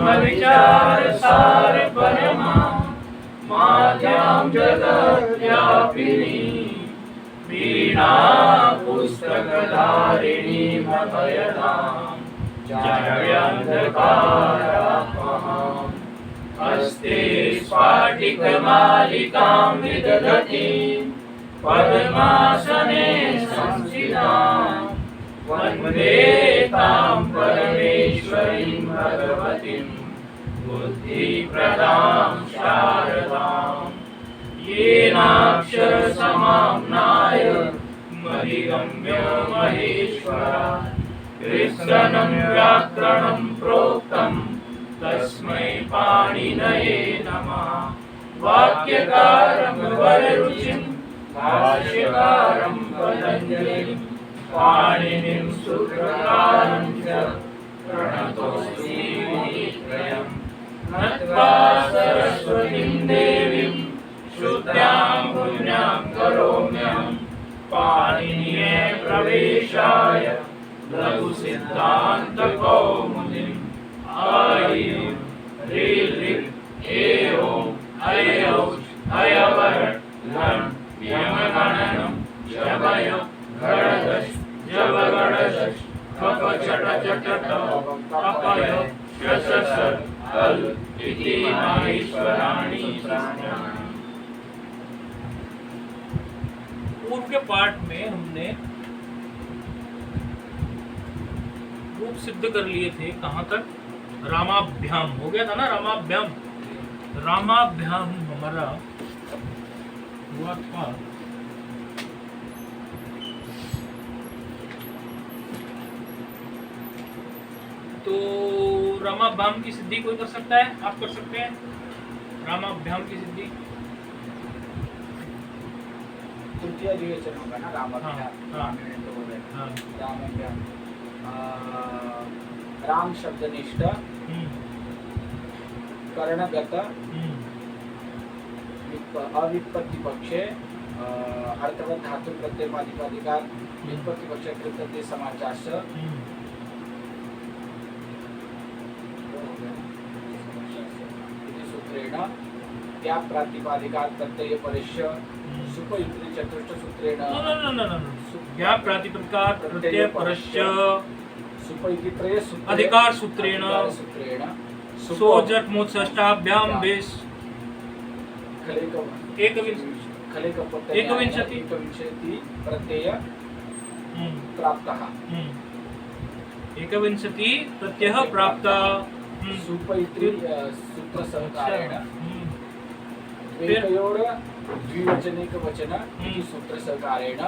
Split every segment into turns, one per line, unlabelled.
ब्रह्मविचार सार परमा माध्यां जगद्व्यापिनी वीणा पुस्तकधारिणी अभयदां जगन्धकारात्महाम् हस्ते स्फाटिकमालिकां विदधतीं पद्मासने संस्थितां वन्दे तां परमेश्वरीं भगवतीं बुद्धिप्रदां शारदां येनाक्षरसमाम्नाय मधिगम्य महेश्वरात् कृत्स्नं व्याकरणं प्रोक्तं तस्मै पाणिनये नमः। वाक्यकारं वररुचिं भाष्यकारं पतञ्जलिं पाणिनिं सूत्रकारं च प्रणतोऽस्मि मुनित्रयम्। नत्वा सरस्वतीं देवीं शुद्धां पुण्यां करोम्यहं पाणिनीये प्रवेशाय लघुसिद्धान्तकौमुदीम् आयु ऋ एवं अयौच अयवर घन यमगणनं जबय गणदश जबगणदश कप चट चटट कपय शशस अल इति माहेश्वराणि प्राणानि। पूर्व के पाठ में हमने रूप सिद्ध कर लिए थे। कहाँ तक? रामाभ्याम हो गया था ना। रामाभ्याम हमारा हुआ था तो रामाभ्याम की सिद्धि कोई कर सकता है? आप कर सकते हैं रामाभ्याम की सिद्धि?
तृतीय द्विवचन होगा ना रामाभ्याम। रामाभ्याम राम शब्दनिष्ठ कर्णगत अविपत्ति पक्षे अर्थवत धातु प्रत्यय प्रातिपदिका विपत्ति पक्ष कृतते समाचार सूत्रेण त्या प्रातिपदिका प्रत्यय परिश्य सुपयुक्ति चतुष्ट सूत्रेण
क्या प्रातिपदिका प्रत्यय परस्य
सुपयुक्ति
अधिकार सूत्रेण सोजट मोत्सष्टाभ्याम बेस एकविंशति
प्रत्यय प्राप्तः
एकविंशति प्रत्ययः प्राप्तः
सुपयुक्ति सूत्र सहकारेण एकयोर द्विवचनिक वचन इति सूत्र सहकारेण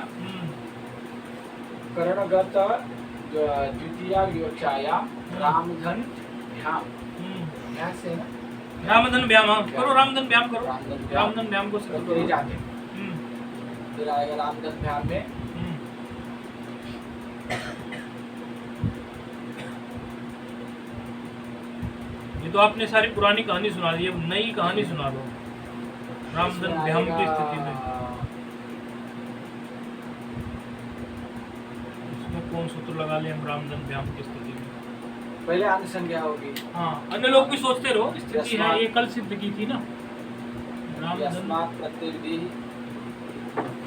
करणगत द्वितीया विवक्षायां रामधन भ्याम से ना
रामधन व्याम करो। रामधन व्याम करो। रामधन व्याम को सिद्ध करो।
जाते फिर आएगा रामधन व्याम में
ये तो आपने सारी पुरानी कहानी सुना दी, अब नई कहानी सुना दो रामधन व्याम की स्थिति में। इसमें कौन सूत्र लगा ले हम रामधन व्याम की स्थिति में?
पहले अन्य संज्ञा होगी।
हाँ, अन्य लोग भी सोचते रहो स्थिति है ये कल सिद्ध की थी ना।
यस्मात् प्रत्यय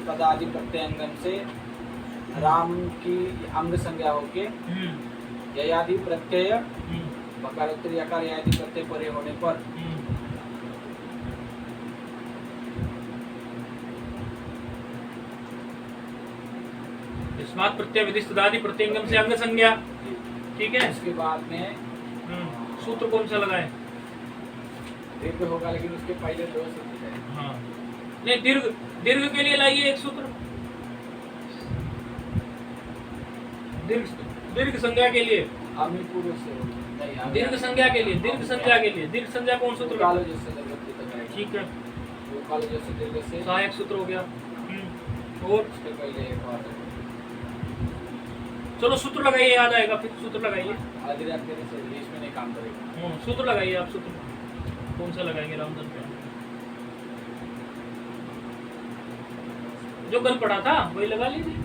पदादि प्रत्यंगम से राम की अंग संज्ञा होके ययादि प्रत्यय बकारोत्तर यकार ययादि प्रत्यय परे होने पर
यस्मात् प्रत्यय विधिस्तदादि प्रत्यंगम से अंग संज्ञा। ठीक है।
उसके बाद में
सूत्र कौन सा लगाए?
दीर्घ होगा लेकिन उसके पहले दो सूत्र है।
हाँ, नहीं दीर्घ के लिए लाइए एक सूत्र। दीर्घ संज्ञा के लिए
आमी पूर्व से नहीं
दीर्घ संज्ञा के लिए दीर्घ संज्ञा कौन सूत्र?
कालो जैसे
ठीक है,
वो कालो जैसे दीर्घ से
सहायक सूत्र हो गया। और
उसके पहले एक और
चलो सूत्र लगाइए, याद आएगा फिर। सूत्र लगाइए।
आधी रात के से इसमें नहीं काम करेगा।
सूत्र लगाइए आप। सूत्र कौन सा लगाएंगे? रामधन पे जो कल पढ़ा था वही लगा लीजिए।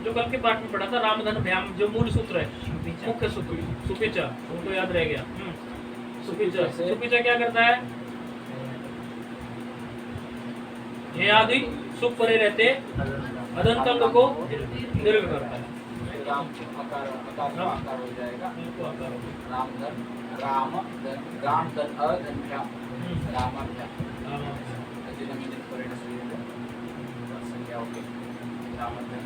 जो कल के पाठ में पढ़ा था रामधन भ्याम, जो मूल सूत्र है, मुख्य सूत्र सुपिचा, उनको याद रह गया। सुपिचा, सुपिचा क्या करता है? ये आदि सुप परे रहते अदंत अंग को दीर्घ करता है।
राम आकार आकार हो जाएगा। रामधन रामधन रामधन अधन्भ्याम रामाभ्याम अजिनमिन परिणत संज्ञा हो गई रामधन।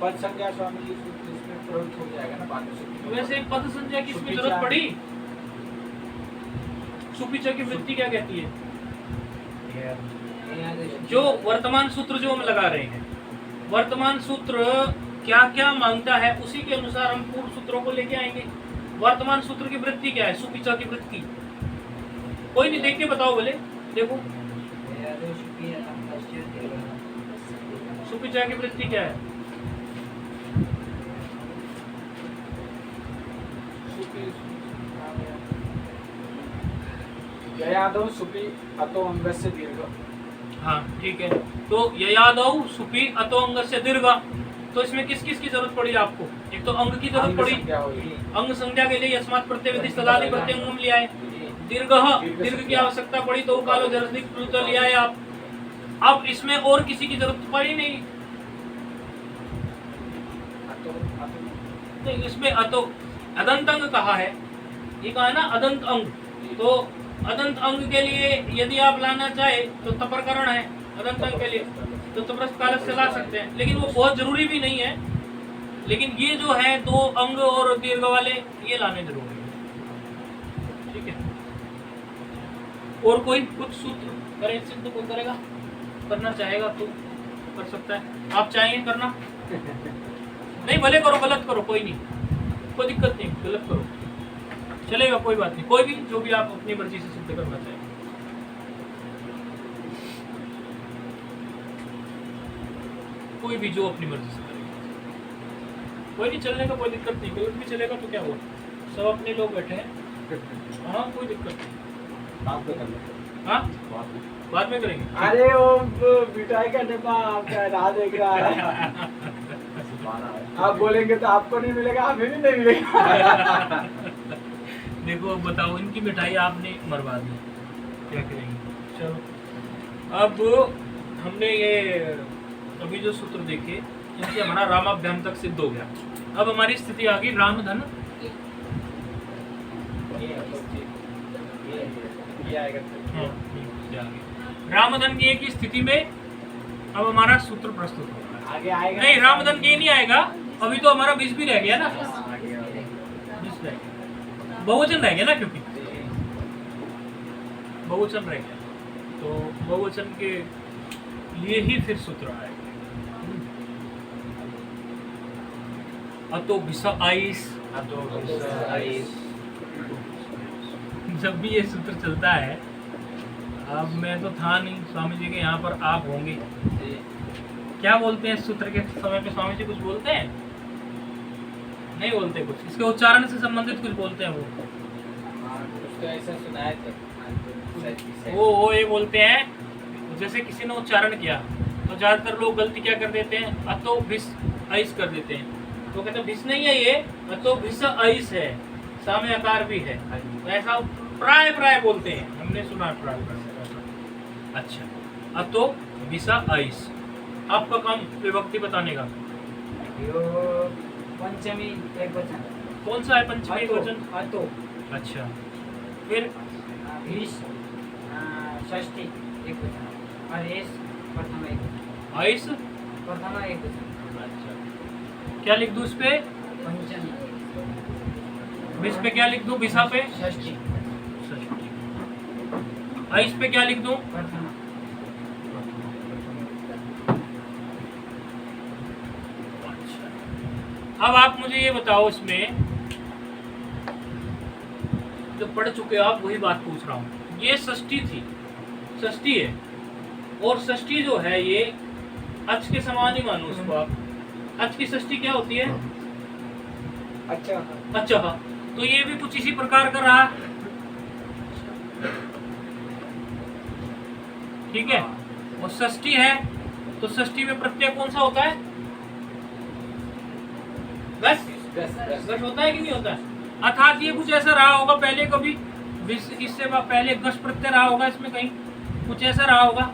पद संज्ञा स्वामी जी इसमें प्रयुक्त हो जाएगा ना बाद में।
वैसे पद संज्ञा की इसमें जरूरत पड़ी? सुपिचा की वृत्ति क्या कहती है? जो वर्तमान सूत्र जो हम लगा रहे हैं, वर्तमान सूत्र क्या क्या मांगता है उसी के अनुसार हम पूर्व सूत्रों को लेके आएंगे। वर्तमान सूत्र की वृत्ति क्या है? सुपिचा की वृत्ति कोई नहीं, देख के बताओ बोले। देखो सुपिचा की वृत्ति क्या है?
ययादौ सुपि अतो अंगस्य दीर्घ।
हाँ ठीक है, तो ययादौ सुपि अतो अंगस्य दीर्घ, तो इसमें किस किस की जरूरत पड़ी आपको? एक तो अंग की जरूरत पड़ी, अंग संज्ञा के लिए यस्मात् प्रत्यय विधि सदादि प्रत्यय अंगम लिया है। दीर्घ, दीर्घ की आवश्यकता पड़ी तो कालो जरदिक प्लुत लिया है आप। अब इसमें और किसी की जरूरत पड़ी नहीं, इसमें अतो अदंत अंग कहा है, ये कहा है ना अदंत अंग, तो अदंत अंग के लिए यदि आप लाना चाहे तो तपरकरण है अदंत अंग के लिए, तो तपरस्थ कालक से ला सकते हैं, लेकिन वो बहुत जरूरी भी नहीं है। लेकिन ये जो है दो अंग और दीर्घ वाले ये लाने जरूरी है, ठीक है। और कोई कुछ सूत्र करे सिद्ध कोई करेगा, करना चाहेगा तो कर सकता है। आप चाहेंगे करना? नहीं, भले करो, गलत करो, कोई नहीं, कोई दिक्कत नहीं, गलत करो चलेगा, कोई बात नहीं। कोई भी जो भी आप अपनी मर्जी से सिद्ध करना चाहें, कोई भी जो अपनी मर्जी से करेगा, कोई नहीं, चलने का कोई दिक्कत नहीं। कोई भी चलेगा तो क्या हुआ, सब अपने लोग बैठे हैं। हाँ कोई दिक्कत नहीं, हाँ बाद में करेंगे।
अरे वो मिठाई का डिब्बा आपका राह देख रहा है। आप बोलेंगे तो आपको नहीं मिलेगा, हमें भी नहीं मिलेगा।
देखो अब बताओ, इनकी मिठाई आपने मरवा दी, क्या करेंगे? चलो अब हमने ये अभी जो सूत्र देखे, इनसे हमारा रामाभ्याम तक सिद्ध हो गया। अब हमारी स्थिति आ गई रामधन, रामधन की एक स्थिति में अब हमारा सूत्र प्रस्तुत होगा।
आगे आएगा
नहीं, रामधन के नहीं आएगा, अभी तो हमारा 20 भी रह गया ना, 20 रह गया, बहुवचन रह गया ना, क्योंकि बहुवचन रह गया, तो बहुवचन के लिए ही फिर सूत्र आएगा। अतो बिसा आइस, जब भी ये सूत्र चलता है, अब मैं तो था नहीं, स्वामी जी के यहाँ पर आप होंगे, क्या बोलते हैं इस सूत्र के समय पे? स्वामी जी कुछ बोलते हैं? नहीं बोलते कुछ, इसके उच्चारण से संबंधित कुछ बोलते हैं वो?
कुछ तो ऐसा सुनाया था।
वो ये बोलते हैं, जैसे किसी ने उच्चारण किया तो ज्यादातर लोग गलती क्या कर देते हैं, अतो भिस आइस कर देते हैं, तो कहते हैं भिस नहीं है ये, अतो भिस आइस है, सामने आकार भी है, तो ऐसा प्राय प्राय बोलते हैं, हमने सुना प्राय प्राय। अच्छा, अतो भिसा आइस, आपका काम विभक्ति बताने का।
पंचमी एक वचन,
कौन सा है पंचमी एक वचन?
अतो।
अच्छा, फिर
षष्ठी एक वचन, और एस प्रथम एक वचन,
आइस
प्रथम एक वचन।
अच्छा, क्या लिख दूं इस पे?
पंचमी।
इस पे क्या लिख दूं? भिसा पे
षष्ठी।
आइस पे क्या लिख दूं?
प्रथम।
अब आप मुझे ये बताओ, इसमें जो पढ़ चुके हो आप वही बात पूछ रहा हूँ। ये षष्ठी थी, षष्ठी है, और षष्ठी जो है ये अच के समान ही मानो उसको आप। अच की षष्ठी क्या होती है?
अच्छा
अच्छा, तो ये भी कुछ इसी प्रकार का रहा, ठीक है। और षष्ठी है तो षष्ठी में प्रत्यय कौन सा होता है? गस गस होता है कि नहीं होता है? अर्थात ये कुछ ऐसा रहा होगा पहले, कभी इससे पहले गस प्रत्यय रहा होगा इसमें, कहीं कुछ ऐसा रहा होगा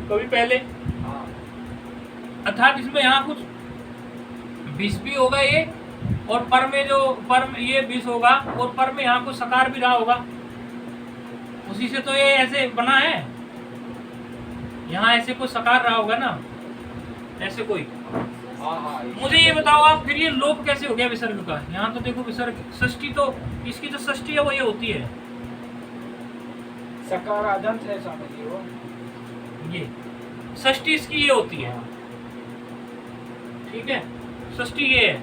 कभी पहले। अर्थात इसमें यहाँ कुछ विष भी होगा ये, और पर में जो पर में ये विष होगा, और पर में यहाँ कुछ सकार भी रहा होगा, उसी से तो ये ऐसे बना है। यहाँ ऐसे कोई सकार रहा होगा ना, ऐसे कोई। मुझे ये बताओ आप, फिर ये लोप कैसे हो गया विसर्ग का? यहाँ तो देखो विसर्ग, षष्ठी तो इसकी जो षष्ठी है वो ये होती है,
सकार अदंत है स्वामी जी वो,
ये षष्ठी इसकी ये होती है, ठीक है, षष्ठी ये है।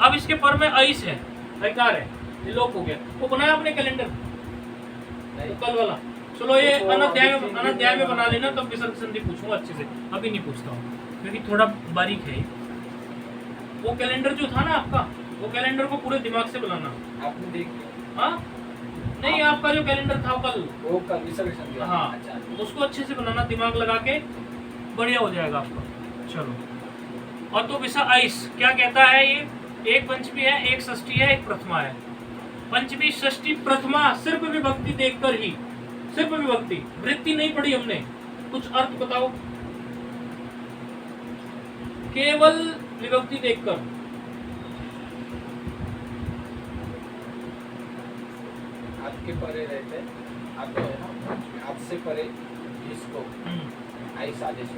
अब इसके पर में ऐस है, ऐकार है, ये लोप हो गया। वो बनाया आपने कैलेंडर कल वाला? चलो ये अनध्याय में बना लेना, तब विसर्ग संधि पूछूंगा अच्छे से, अभी नहीं पूछता हूँ क्योंकि थोड़ा बारीक है। वो कैलेंडर जो था ना आपका, वो कैलेंडर को पूरे दिमाग से बनाना।
आपने देख लिया?
हाँ नहीं, आपका जो कैलेंडर था कल,
वो कल विसर्ग संधि।
हाँ, उसको अच्छे से बनाना, दिमाग लगा के, बढ़िया हो जाएगा आपका। चलो, और तो विसर्ग ऐस क्या कहता है ये? एक पंचमी है, एक षष्ठी है, एक प्रथमा है। पंचमी, षष्ठी, प्रथमा सिर्फ विभक्ति देखकर ही, सिर्फ विभक्ति, वृत्ति नहीं पढ़ी हमने। कुछ अर्थ बताओ, केवल विभक्ति देखकर।
आपके परे रहते, आप है ना, आपसे परे इसको ऐस आदेश,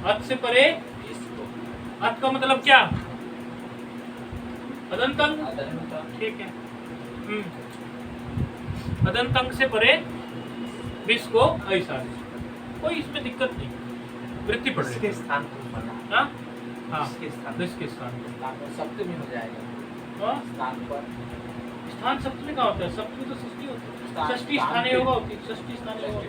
अर्थ से परे
इसको,
अर्थ का मतलब क्या? अदंतंग,
अदंत,
ठीक है। अदंतंग से परे विष को ऐस आदेश, कोई इसमें दिक्कत नहीं, वृत्ति पड़ रही है।
स्थान पर बना,
हाँ हाँ,
इसके स्थान,
विष के स्थान पर।
स्थान पर सप्तमी हो जाएगा।
हाँ?
स्थान पर
स्थान सप्तमी का होता है, सप्तमी तो षष्ठी होती है,
स्थान-
षष्ठी
स्थान
स्थानीय
पे-
होगा, होती है षष्ठी स्थानीय होगा,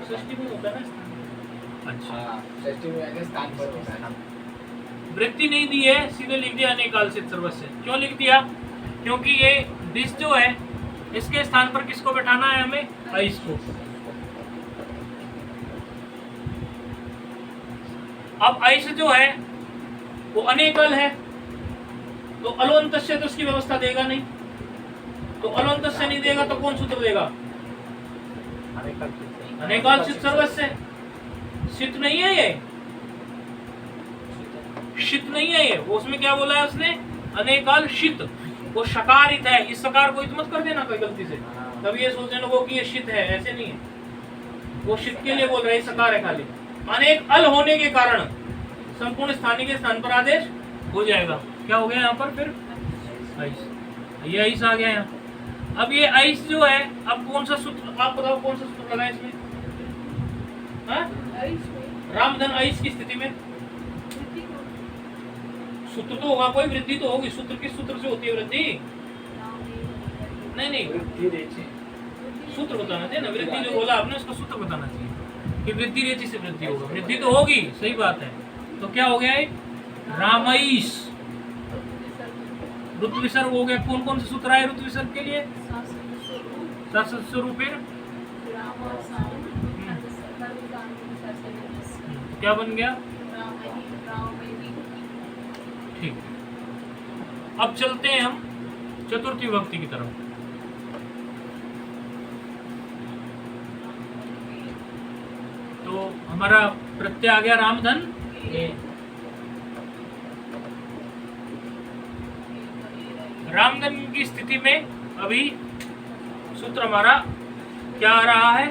षष्ठी में होता है ना स्थान। अच्छा,
हाँ, षष्ठी में आगे स्थान पर होता है ना।
वृत्ति नहीं दी है, सीधे लिख दिया अनेकाल से सर्वस्व। क्यों लिख दिया? क्योंकि ये विष जो है, इसके स्थान पर किसको बैठाना है हमें? ऐस को। अब ऐस जो है वो अनेकल है, तो अलोंत से तो उसकी व्यवस्था देगा नहीं, तो अलोंत से नहीं देगा तो कौन सूत्र देगा? अनेकाल सिद्ध सर्वस्व। सिद्ध नहीं है ये, शित नहीं है ये, वो उसमें क्या बोला है उसने? अनेकाल शित, वो शकारित है। इस सकार को इत मत कर देना कोई गलती से, तब ये सोचने लोगों कि ये शित है, ऐसे नहीं है। वो शित के लिए बोल रहे हैं, सकार है खाली। अनेक अल होने के कारण संपूर्ण स्थानीय के स्थान पर आदेश हो जाएगा। क्या हो गया यहाँ पर फिर? ऐस, ये ऐस आ गया यहाँ। अब ये ऐस जो है, अब कौन सा सूत्र आप बताओ, कौन सा सूत्र लगा इसमें? हाँ? रामधन ऐस की स्थिति में सूत्र तो होगा, कोई वृद्धि तो होगी। सूत्र किस सूत्र से होती है वृद्धि? नहीं नहीं,
वृद्धि रेचि,
सूत्र बताना चाहिए ना। वृद्धि जो बोला आपने उसका सूत्र बताना चाहिए कि वृद्धि रेचि से वृद्धि होगा। वृद्धि तो होगी, सही बात है। तो क्या हो गया? रामईश ऋतु विसर्ग हो गया। कौन कौन से सूत्र आए ऋतु विसर्ग के लिए? शाश्वत स्वरूप। क्या बन गया? ठीक। अब चलते हैं हम चतुर्थी विभक्ति की तरफ। तो हमारा प्रत्यय आ गया रामधन। रामधन की स्थिति में अभी सूत्र हमारा क्या आ रहा है?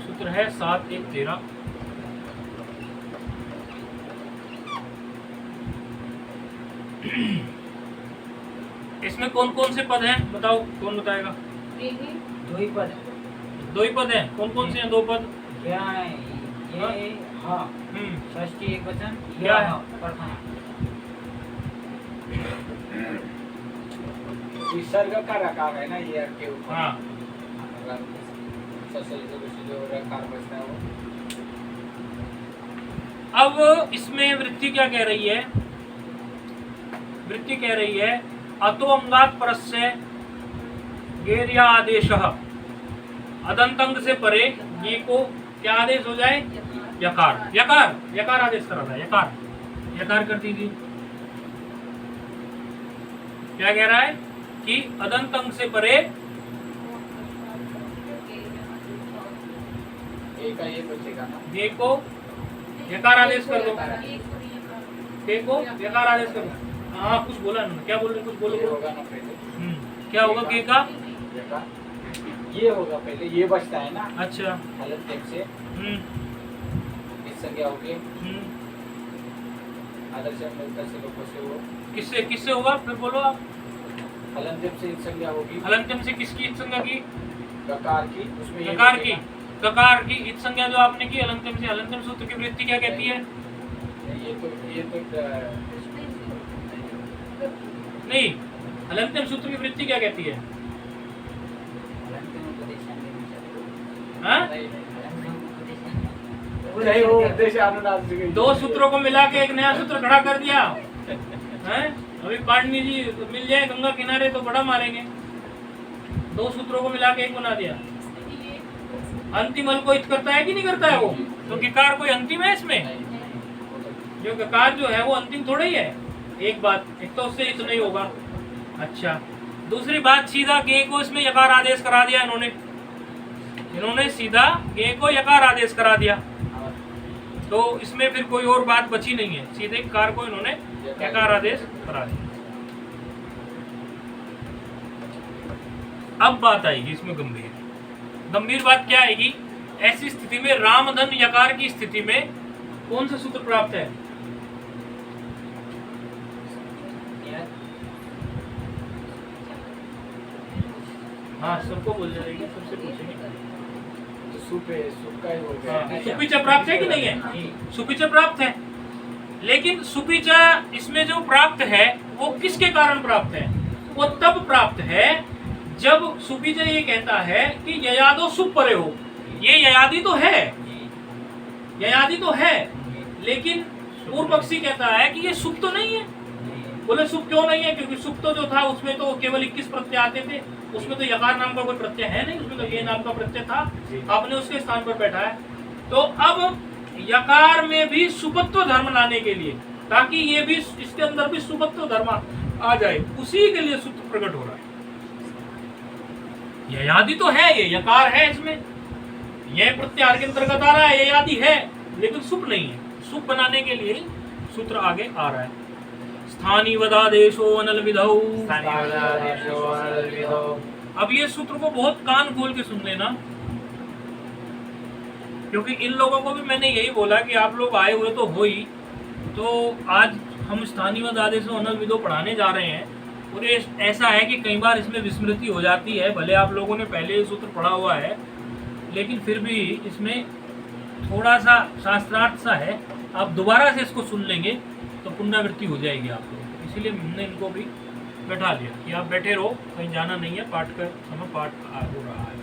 सूत्र है 7 1 13। इसमें कौन कौन से पद हैं बताओ, कौन बताएगा?
दो ही पद,
दो ही पद हैं। कौन कौन से हैं दो पद?
क्या है ये? हाँ, षष्ठी एक वचन
क्या है?
प्रथमा। विसर्ग का रकाव है ना ये के ऊपर।
हाँ,
अगर ससुर जो रकार बचता है वो
अब इसमें वृत्ति क्या कह रही है? वृत्ति कह रही है अतो अंगात परस्य गेर्या आदेश, अदंत अंग से परे ये को क्या आदेश हो जाए? यकार। यकार यकार आदेश करा था, यकार यकार कर दीजिए। क्या कह रहा है कि अदंत अंग से परे
ये बचेगा ना,
ये को यकार आदेश कर दो, के को यकार आदेश कर दो। हाँ कुछ बोला ना, क्या बोल रहे? कुछ बोलो।
ये होगा ना पहले,
क्या होगा के का?
ये होगा पहले, ये बचता है ना।
अच्छा।
हलंत्यम से इस संज्ञा होगी, आदर्श मिलता से लोगों से वो
किससे किससे होगा? फिर बोलो आप।
हलंत्यम से इस संज्ञा होगी,
हलंत्यम से किसकी इत संज्ञा की?
ककार की, उसमें ये
ककार की।
बचेगा।
ककार की इत संज्ञा जो आपने की हलंत्यम से, हलंत्यम सूत्र की वृत्ति क्या कहती है?
ये तो
नहीं, हलंत्यम सूत्र की वृत्ति क्या कहती है? हाँ?
नहीं, वो उद्देश्य अनुनाद से गई।
दो सूत्रों को मिला के एक नया सूत्र खड़ा कर दिया हैं? अभी पाणिनि जी मिल जाए गंगा किनारे तो बड़ा मारेंगे। दो सूत्रों को मिला के एक बना दिया। अंतिम हल को इत करता है कि नहीं करता है वो? तो किकार कोई अंतिम है इसमें? जो ककार जो है वो अंतिम थोड़ा ही है। एक बात, एक तो उससे इत नहीं होगा। अच्छा, दूसरी बात, सीधा गे को इसमें यकार आदेश करा दिया इन्होंने सीधा गे को यकार आदेश करा दिया, तो इसमें फिर कोई और बात बची नहीं है। सीधे कार को इन्होंने यकार आदेश करा दिया। अब बात आएगी इसमें गंभीर बात क्या आएगी? ऐसी स्थिति में रामधन यकार की स्थिति में कौन सा सूत्र प्राप्त है? हाँ, सबको बोल जाएगी, सबसे पूछेंगे।
तो सुप का ही हो गया।
सुपिचा प्राप्त है कि नहीं है? सुपिचा प्राप्त है, लेकिन सुपिचा इसमें जो प्राप्त है वो किसके कारण प्राप्त है? वो तब प्राप्त है जब सुपिचा ये कहता है कि ययादो सुप परे हो। ये ययादि तो है, लेकिन पूर्व पक्षी कहता है कि ये सुप तो नहीं है। बोले सुप क्यों नहीं है? क्योंकि सुप तो जो था उसमें तो केवल 21 प्रत्यय आते थे, उसमें तो यकार नाम का कोई प्रत्यय है नहीं, उसमें तो ये नाम का प्रत्यय था, आपने उसके स्थान पर बैठा है। तो अब यकार में भी सुपत्व धर्म लाने के लिए, ताकि ये भी इसके अंदर भी सुपत्व धर्म आ जाए, उसी के लिए सूत्र प्रकट हो रहा है। ययादि तो है, ये यकार है, इसमें यह प्रत्याहार के अंतर्गत आ रहा है, ययादि है, लेकिन सुप नहीं है। सुप बनाने के लिए सूत्र आगे आ रहा है। स्थानी वदादेशो अनल विधौ। अब ये सूत्र को बहुत कान खोल के सुन लेना, क्योंकि इन लोगों को भी मैंने यही बोला कि आप लोग आए हुए तो हो ही, तो आज हम स्थानीय वदादेशो अनल विधौ पढ़ाने जा रहे हैं। और ये ऐसा है कि कई बार इसमें विस्मृति हो जाती है, भले आप लोगों ने पहले ये सूत्र पढ़ा हुआ है, लेकिन फिर भी इसमें थोड़ा सा शास्त्रार्थ सा है। आप दोबारा से इसको सुन लेंगे तो पुनरावृत्ति हो जाएगी आप लोग। इसीलिए हमने इनको भी बैठा लिया कि आप बैठे रहो, कहीं जाना नहीं है, पाठ का समय पाठ हो रहा है।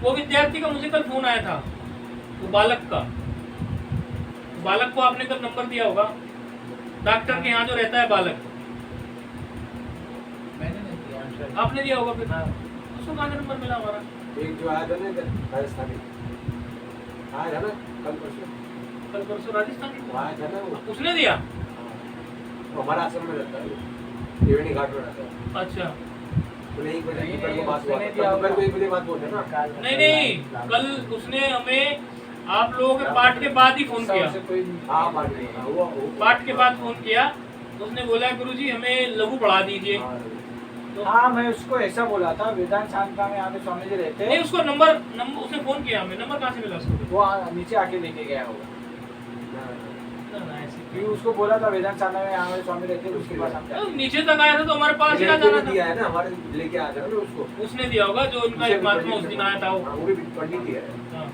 वो विद्यार्थी का मुझे कल फोन आया था, वो बालक का, बालक को आपने कल नंबर दिया होगा, डॉक्टर के यहाँ जो रहता है बालक,
मैंने नहीं दिया,
आपने दिया होगा। फिर उसको कहाँ नंबर मिला हमारा?
एक जो आया था ना राजस्थानी, आया था ना कल परसों
राजस्थान
आया था ना वो,
उसने दिया।
वो हमारा आश्रम में रहता है, त्रिवेणी घाट में रहता है।
अच्छा,
तो नहीं कोई दोपहर को बात हुआ था, दोपहर को 1 बजे बात बोलते ना।
नहीं, कल उसने हमें आप लोगों के पाठ के बाद ही फोन किया।
हाँ,
पाठ के बाद फोन किया, उसने बोला गुरुजी हमें लघु पढ़ा दीजिए।
तो हाँ, मैं उसको ऐसा बोला था, वेदांत शांता में आगे स्वामी जी रहते हैं।
नहीं, उसको नंबर उसने फोन किया हमें, नंबर कहाँ से मिला उसको?
वो नीचे आके लेके गया होगा। फिर उसको बोला था वेदांत शांता में आगे स्वामी रहते हैं, उसके पास हम जाते हैं।
नीचे तक आया था तो हमारे पास ही आ जाना था।
दिया है ना, हमारे लेके आया था ना उसको,
उसने दिया होगा, जो इनका एक महात्मा उस दिन आया था।
वो भी पंडित ही है,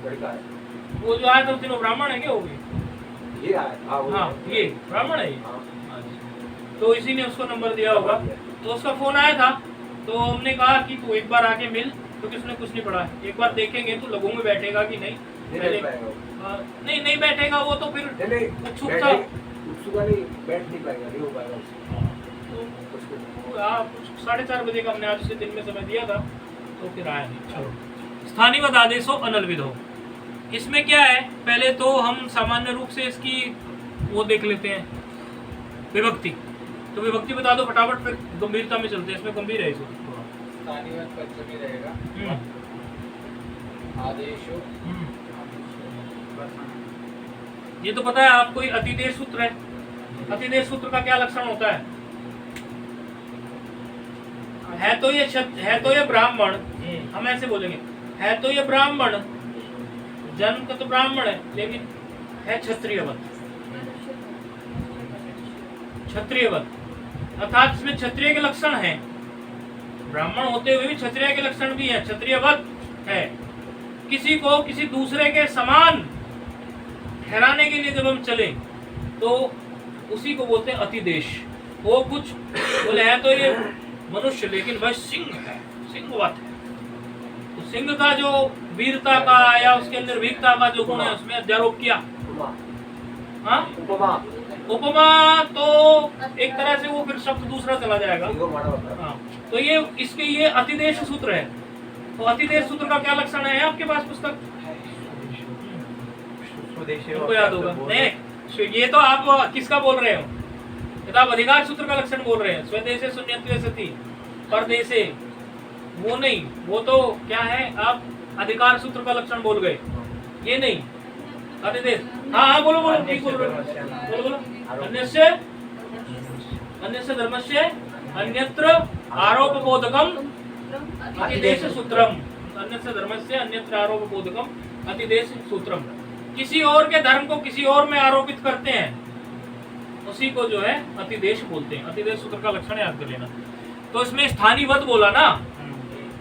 लड़का है।
वो जो आया था उस दिन वो ब्राह्मण है क्या? वो भी
ये आया,
हाँ, ये ब्राह्मण है। तो इसी ने उसको नंबर दिया होगा। तो उसका फोन आया था, तो हमने कहा कि तू एक बार आके मिल, क्योंकि उसने कुछ नहीं पढ़ा। एक बार देखेंगे तो लघु में बैठेगा कि नहीं, पहले नहीं नहीं बैठेगा वो तो फिर
नहीं
उत्सुकता
उत्सुकता नहीं, बैठ नहीं पाएगा, नहीं हो पाएगा उससे।
तो आप 4:30 बजे का हमने आज से दिन में समय दिया था, तो फिर आया नहीं। चलो, स्थानीयवद आदेशो अनल विधो, इसमें क्या है, पहले तो हम सामान्य रूप से इसकी वो देख लेते हैं, विभक्ति। तो विभक्ति बता दो फटाफट, फिर गंभीरता में चलते हैं, इसमें गंभीर है इसको थोड़ा।
स्थानीय पंचमी रहेगा, आदेशो।
ये तो पता है आपको, ये अतिदेश सूत्र है। अतिदेश सूत्र का क्या लक्षण होता है? है तो ये ब्राह्मण, हम ऐसे बोलेंगे, है तो ये ब्राह्मण, जन्म का तो ब्राह्मण है, लेकिन है क्षत्रियवत। क्षत्रियवत अर्थात इसमें क्षत्रिय के लक्षण हैं, ब्राह्मण होते हुए भी क्षत्रिय के लक्षण भी है, क्षत्रियवत है। किसी को किसी दूसरे के समान ठहराने के लिए जब हम चले तो उसी को बोलते हैं अतिदेश। वो कुछ बोले है तो ये मनुष्य, लेकिन वह सिंह है, सिंहवत है। तो सिंह का जो वीरता का या उसके निर्भीकता का जो गुण है उसमें अध्यारोप किया। हाँ, उपमा तो एक तरह से वो फिर शब्द दूसरा चला जाएगा। हाँ, तो ये अतिदेश सूत्र है। तो अतिदेश सूत्र का क्या लक्षण है आपके पास पुस्तक? उनको याद होगा? नहीं, ये तो आप किसका बोल रहे हो? ये तो आप अधिकार सूत्र का लक्षण बोल रहे हैं। स्वदेशे शून्यत्वे सति परदेशे, वो नहीं, वो तो क्या है, आप अधिकार सूत्र का लक्षण बोल गए, ये नहीं अतिदेश। हाँ बोलो बोलो, ठीक बोल रहे हो, बोलो। अन्यस्य धर्मस्य अन्यत्र आरोप बोधकम अतिदेश सूत्रम। अन्यस्य धर्मस्य अन्यत्र आरोप बोधकम अतिदेश सूत्रम। किसी और के धर्म को किसी और में आरोपित करते हैं, उसी को जो है अतिदेश बोलते हैं। अतिदेश सूत्र का लक्षण याद कर लेना। तो इसमें स्थानीयवत बोला ना,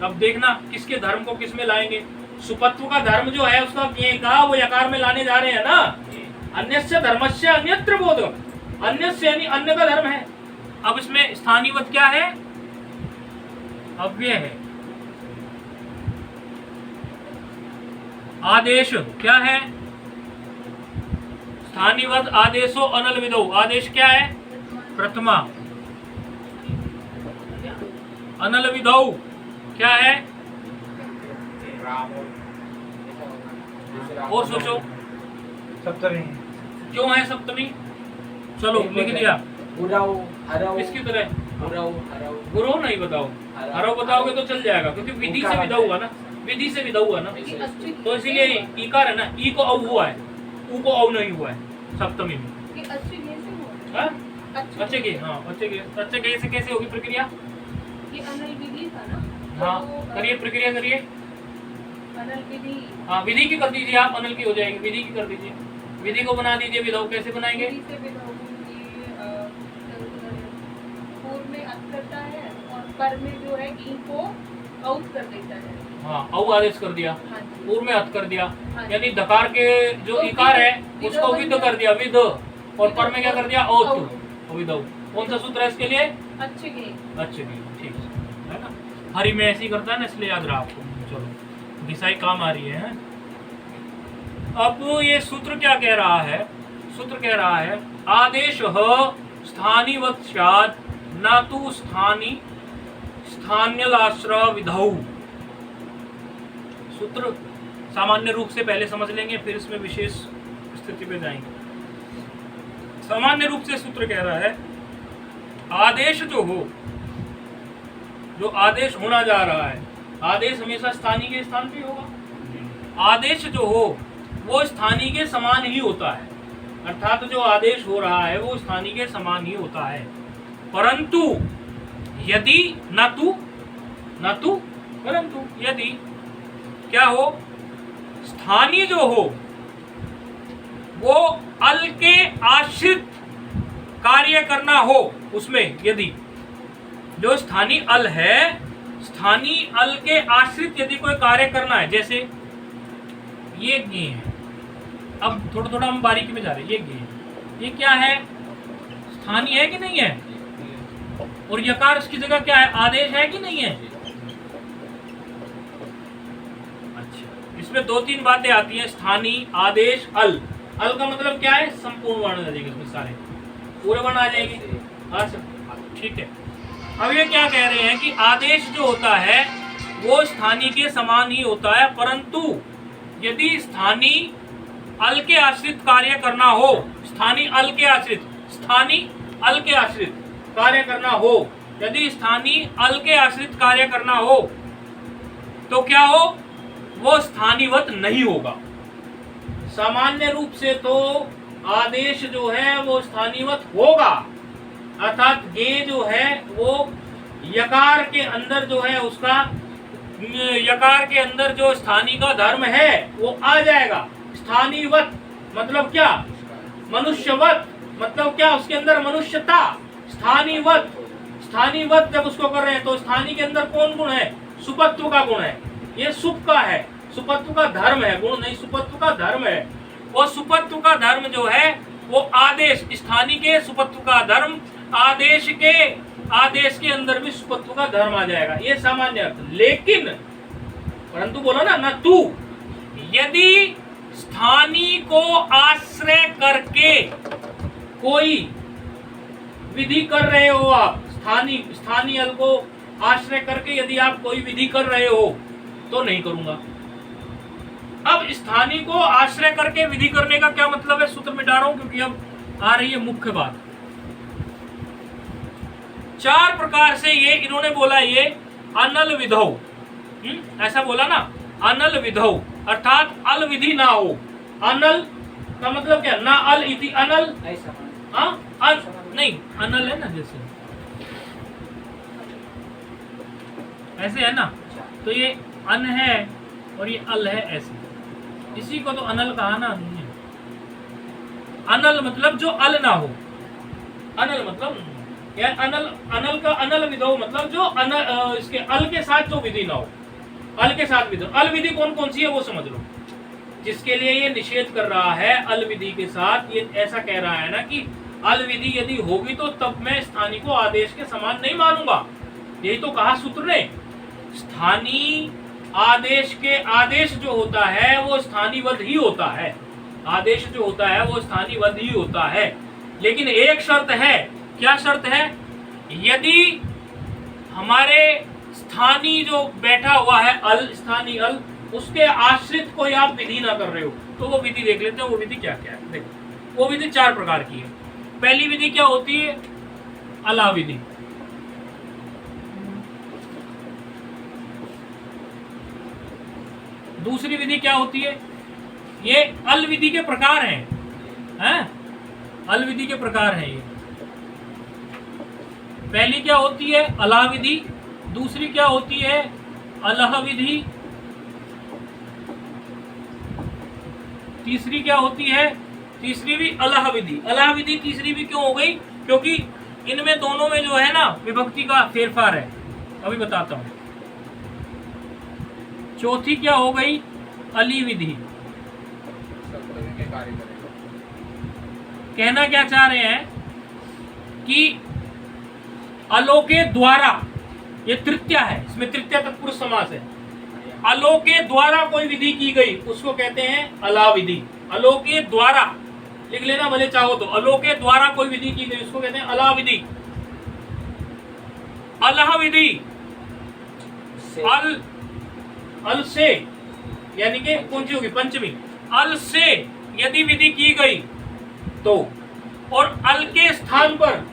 अब देखना किसके धर्म को किस में लाएंगे। सुपत्व का धर्म जो है उसका ये कहा, वो यकार में लाने जा रहे हैं ना। अन्यस्य धर्मस्य अन्यत्र बोधकम, अन्यस्य यानी अन्य का धर्म है। अब इसमें स्थानीयवत क्या है? अव्यय है। आदेश क्या है? स्थानीयवत आदेशो अनल विधौ, आदेश क्या है? प्रथमा। अनल विधौ क्या है? और सोचो,
सप्तमी।
क्यों है सप्तमी? चलो लिख दिया। किसकी तरह? गुरु नहीं बताओ, हरो बताओगे तो चल जाएगा, क्योंकि विधि से विधा हुआ ना, विधि से विधा हुआ ना, तो इसीलिए ईकार है ना, ई को औ हुआ है, ऊ को औ नहीं हुआ है सप्तमी में। अच्छे के, हाँ अच्छे के से कैसे होगी प्रक्रिया?
ये अनल विधि था ना।
हाँ करिए, प्रक्रिया करिए।
अनल विधि,
हाँ विधि की कर दीजिए आप, अनल की हो जाएगी, विधि की कर दीजिए। विधि को बना दीजिए विधाओ, कैसे बनाएंगे?
विधि से विधा पूर्व में अत करता है और पर में जो है ई को आउट कर देता है।
हाँ औ आदेश कर दिया,
हाँ जी।
पूर्व में अत कर दिया,
हाँ।
यानी धकार के जो इकार है उसको विद कर दिया, विद, और पर में क्या कर दिया? औत, विधौ। कौन सा सूत्र है इसके लिए?
अच्छे के,
अच्छे की, ठीक है ना। हरी में ऐसी करता है ना, इसलिए याद रहा आपको। चलो दिशाई काम आ रही है। अब ये सूत्र क्या कह रहा है? सूत्र कह रहा है आदेश स्थानीवत स्यात् न तु स्थान्यलाश्रय विधौ। सूत्र सामान्य रूप से पहले समझ लेंगे, फिर इसमें विशेष स्थिति पे जाएंगे। सामान्य रूप से सूत्र कह रहा है आदेश जो हो, जो आदेश होना जा रहा है, आदेश हमेशा स्थानीय के स्थान पे होगा। आदेश जो हो वो स्थानीय के समान ही होता है, अर्थात जो आदेश हो रहा है वो स्थानीय के समान ही होता है। परंतु यदि न तु परंतु यदि क्या हो, स्थानीय जो हो वो अल के आश्रित कार्य करना हो, उसमें यदि जो स्थानीय अल है, स्थानीय अल के आश्रित यदि कोई कार्य करना है, जैसे ये गे है, अब थोड़ा थोड़ा हम बारीकी में जा रहे हैं। ये गे, ये क्या है? स्थानीय है कि नहीं है? और यकार उसकी जगह क्या है? आदेश है कि नहीं है? अच्छा, इसमें 2-3 बातें आती हैं, स्थानीय, आदेश, अल। अल का मतलब क्या है? संपूर्ण वर्ण आ जाएंगे इसमें, सारे पूरे वर्ण आ जाएंगे। अच्छा ठीक है। अब ये क्या कह रहे हैं कि आदेश जो होता है वो स्थानीय के समान ही होता है, परंतु यदि स्थानीय अल के आश्रित कार्य करना हो, स्थानीय अल के आश्रित, स्थानीय अल के आश्रित कार्य करना हो, यदि स्थानीय अल के आश्रित कार्य करना हो तो क्या हो? वो स्थानीयवत नहीं होगा। सामान्य रूप से तो आदेश जो है वो स्थानीयवत होगा, अर्थात गे जो है वो यकार के अंदर जो है उसका, यकार के अंदर जो स्थानीय का धर्म है वो आ जाएगा। स्थानीयवत मतलब क्या? मनुष्यवत मतलब क्या? उसके अंदर मनुष्यता। स्थानीयवत, स्थानीयवत जब उसको कर रहे हैं तो स्थानीय के अंदर कौन गुण है? सुपत्व का गुण है। ये सुप का है, सुपत्व का धर्म है, गुण नहीं, सुपत्व का धर्म है। वो सुपत्व का धर्म जो है वो आदेश, स्थानीय के सुपत्व का धर्म, आदेश के अंदर भी सुपत्व का धर्म आ जाएगा। ये सामान्य अर्थ। लेकिन परंतु बोलो ना तू, यदि स्थानीय को आश्रय करके कोई विधि कर रहे हो आप, स्थानीय अल को आश्रय करके यदि आप कोई विधि कर रहे हो तो नहीं करूंगा। अब स्थानीय को आश्रय करके विधि करने का क्या मतलब है? सूत्र मिटा रहा हूं क्योंकि अब आ रही है मुख्य बात। 4 प्रकार से ये इन्होंने बोला, ये अनल विधौ, ऐसा बोला ना, अनल विधौ अर्थात अल विधि ना हो। अनल का मतलब क्या? ना अल इति अनल, नहीं अनल है ना, जैसे ऐसे है ना, तो ये अन है और ये अल है, ऐसे, इसी को तो अनल कहा ना। अनल मतलब जो अल ना हो, अनल मतलब या अनल का अनल विधौ मतलब जो इसके अल के साथ जो विधि ना हो, अल के साथ विधि। अल विधि कौन कौन सी है वो समझ लो। जिसके लिए ये निषेध कर रहा है अल विधि के साथ, ये ऐसा कह रहा है ना कि अल विधि यदि होगी तो तब मैं स्थानीय को आदेश के समान नहीं मानूंगा। यही तो कहा सूत्र ने। स्थानीय आदेश के, आदेश जो होता है वो स्थानीयवत ही होता है, आदेश जो होता है वो स्थानीयवत ही होता है। लेकिन एक शर्त है। क्या शर्त है? यदि हमारे स्थानीय जो बैठा हुआ है अल, स्थानीय अल, उसके आश्रित कोई आप विधि ना कर रहे हो तो वो विधि देख लेते हैं। वो विधि क्या क्या है? देखो, वो विधि 4 प्रकार की है। पहली विधि क्या होती है? अला विधि। दूसरी विधि क्या होती है? ये अल विधि के प्रकार हैं, अल विधि के प्रकार हैं ये। पहली क्या होती है? अला विधि। दूसरी क्या होती है? अलह विधि। तीसरी क्या होती है? तीसरी भी अलह विधि। अलह विधि तीसरी भी क्यों हो गई? क्योंकि इनमें दोनों में जो है ना विभक्ति का फेरफार है, अभी बताता हूं। चौथी क्या हो गई? अली विधि। कहना क्या चाह रहे हैं कि अलो के द्वारा, ये तृतीया है, इसमें तृतीया तत्पुरुष समास है। अलो के द्वारा कोई विधि की गई उसको कहते हैं अला विधि। अलो के द्वारा लिख लेना भले चाहो तो। अलो के द्वारा कोई विधि की गई उसको कहते हैं अला विधि। अलह विधि अल से, यानी कि कौन सी होगी? पंचमी। अल से यदि विधि की गई तो, और अल के स्थान पर,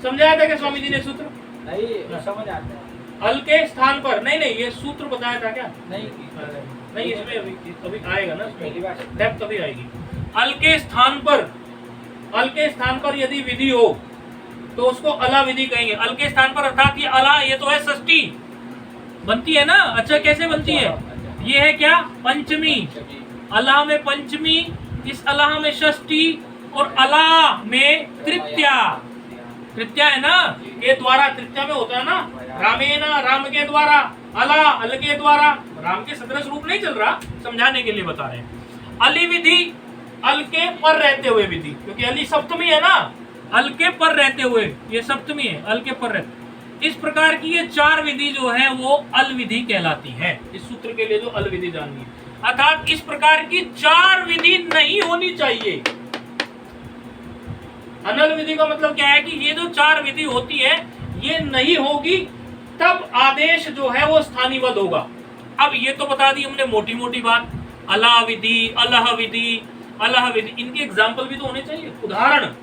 समझाया था क्या स्वामी जी ने सूत्र?
नहीं समझ आता है।
अल के स्थान पर, नहीं ये सूत्र बताया था क्या?
नहीं
इसमें अभी आएगा ना,
पहली बार
डेप्थ अभी आएगी। अल के स्थान पर, अल के स्थान पर यदि विधि हो तो उसको अला विधि कहेंगे। अल के स्थान पर अर्थात ये अला, ये तो है षष्ठी बनती है ना। अच्छा कैसे बनती है? ये है क्या? पंचमी। अला में पंचमी, इस अला में षष्ठी और अला में तृतीया। तृतीया है ना, के द्वारा, तृतीया में होता है ना, रामेना, राम के द्वारा, अला, अल के द्वारा। राम के सदृश रूप नहीं चल रहा, समझाने के लिए बता रहे हैं। अली विधि अल के पर रहते हुए विधि, क्योंकि अली सप्तमी है ना, अल के पर रहते हुए, ये सप्तमी है, अल के पर रहते। इस प्रकार की ये 4 विधि जो है वो अल विधि कहलाती है। इस सूत्र के लिए जो अल विधि जाननी है। अर्थात इस प्रकार की 4 विधि नहीं होनी चाहिए। अनल विधि का मतलब क्या है कि ये जो 4 विधि होती है ये नहीं होगी, तब आदेश जो है वो स्थानीयबद्ध होगा। अब ये तो बता दी हमने मोटी मोटी बात, अला विधि, अलह विधि, अलह विधि, इनके एग्जाम्पल भी तो होने चाहिए, उदाहरण।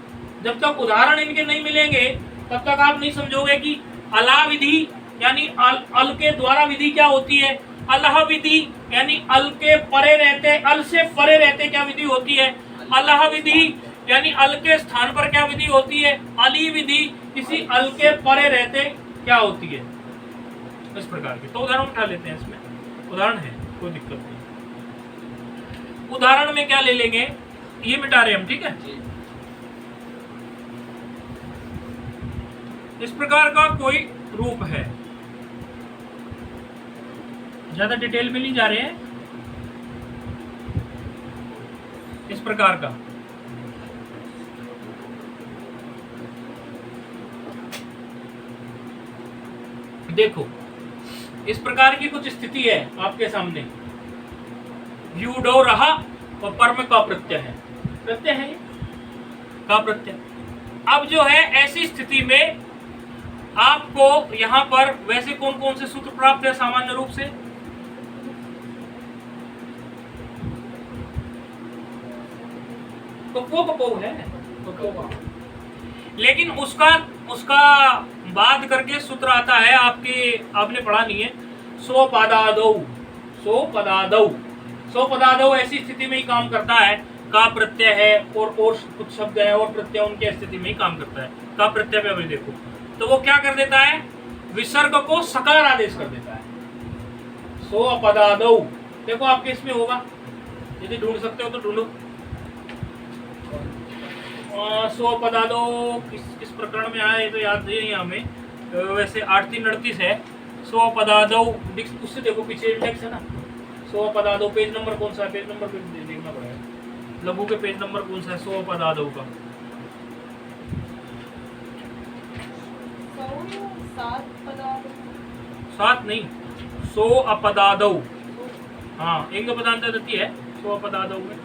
जब तक उदाहरण इनके नहीं मिलेंगे तब तक आप नहीं समझोगे कि अला विधि यानी अल के द्वारा विधि क्या होती है, अलह विधि यानी अल के परे रहते, अल से परे रहते क्या विधि होती है, अलह विधि यानी अल के स्थान पर क्या विधि होती है, अली विधि किसी अल के परे रहते क्या होती है, इस प्रकार की। तो उदाहरण उठा लेते हैं, इसमें उदाहरण है, कोई दिक्कत नहीं। उदाहरण में क्या ले लेंगे, ये मिटा रहे हम, ठीक है। इस प्रकार का कोई रूप है, ज्यादा डिटेल में नहीं जा रहे हैं, इस प्रकार का देखो, इस प्रकार की कुछ स्थिति है आपके सामने, युडो रहा और पर में का प्रत्यय है, प्रत्यय है का प्रत्यय। अब जो है ऐसी स्थिति में आपको यहां पर वैसे कौन कौन से सूत्र प्राप्त है सामान्य रूप से, कपो है, लेकिन उसका बात करके सूत्र आता है, आपने पढ़ा नहीं है, सो पदादौ ऐसी स्थिति में ही काम करता है, का प्रत्यय है और कुछ शब्द है और प्रत्यय उनके स्थिति में ही काम करता है। का प्रत्यय में अभी देखो तो वो क्या कर देता है, विसर्ग को सकार आदेश कर देता है, सो अपदादौ। देखो आपके इसमें होगा, यदि ढूंढ सकते हो तो ढूंढो, सो पदादो किस प्रकरण में आया ये तो याद नहीं है हमें, तो वैसे 8-3-38 है, सो पदादो, उससे देखो पीछे इंडेक्स है ना, सो पदादो पेज नंबर कौन सा है, पेज नंबर देखना पड़ेगा, लघु के पेज नंबर कौन सा है, सो पदादो का 7 नहीं, सो अपदादौ, हाँ इंग पदांत दत्ती है, सो अपदादौ में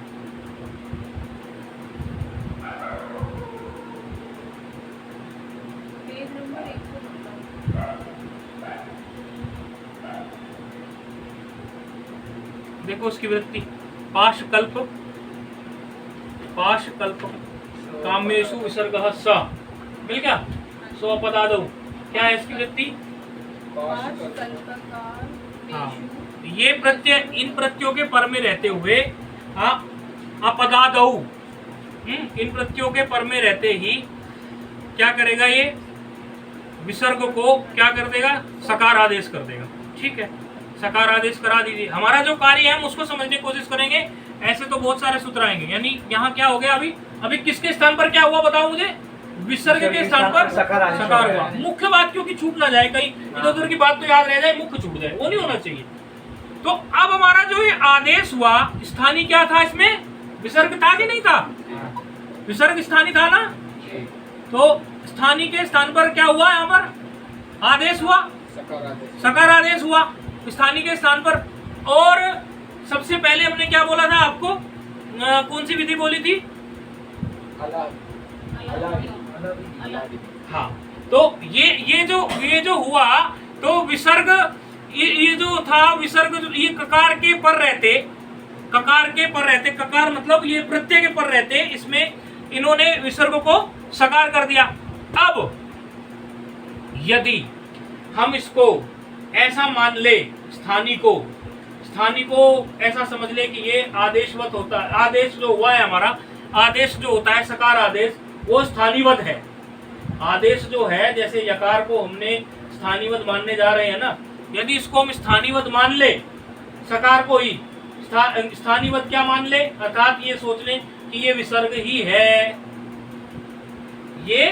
देखो उसकी वृत्ति, पाशकल्प कामेषु विसर्गः स, मिल गया, सो अपदादौ, क्या है इसकी वृत्ति, हाँ ये प्रत्यय इन प्रत्ययों के पर में रहते हुए, हाँ अपदादौ, इन प्रत्ययों के पर में रहते ही क्या करेगा, ये विसर्ग को क्या कर देगा, सकार आदेश कर देगा, ठीक है, सकार आदेश करा दीजिए। हमारा जो कार्य है हम उसको समझने की कोशिश करेंगे, ऐसे तो बहुत सारे सूत्र आएंगे। यानी यहाँ क्या हो गया, अभी किसके स्थान पर क्या हुआ बताओ मुझे, विसर्ग के स्थान पर सकार हुआ। मुख्य बात क्योंकि छूट ना जाए, कहीं इधर उधर की बात तो याद रह जाए, मुख्य छूट जाए, वो नहीं होना चाहिए। तो अब हमारा जो ये आदेश हुआ, स्थानीय क्या था, इसमें विसर्ग था कि नहीं था, विसर्ग स्थानीय था ना, तो स्थानीय के स्थान पर क्या हुआ, यहाँ पर आदेश हुआ, सकार आदेश हुआ स्थानीय के स्थान पर। और सबसे पहले हमने क्या बोला था आपको, कौन सी विधि बोली थी, हाँ, तो ये जो हुआ, तो विसर्ग ये जो था, विसर्ग ये ककार के पर रहते, ककार मतलब ये प्रत्यय के पर रहते, इसमें इन्होंने विसर्ग को सकार कर दिया। अब यदि हम इसको ऐसा मान ले, स्थानीय को ऐसा समझ ले कि ये आदेशवत होता है, आदेश जो हुआ है हमारा, आदेश जो होता है सकार आदेश, वो स्थानीयवत है। आदेश जो है, जैसे यकार को हमने स्थानीयवत मानने जा रहे हैं ना, यदि इसको हम स्थानीयवत मान ले, सकार को ही स्थानीयवत क्या मान ले, अर्थात ये सोच लें कि ये विसर्ग ही है, ये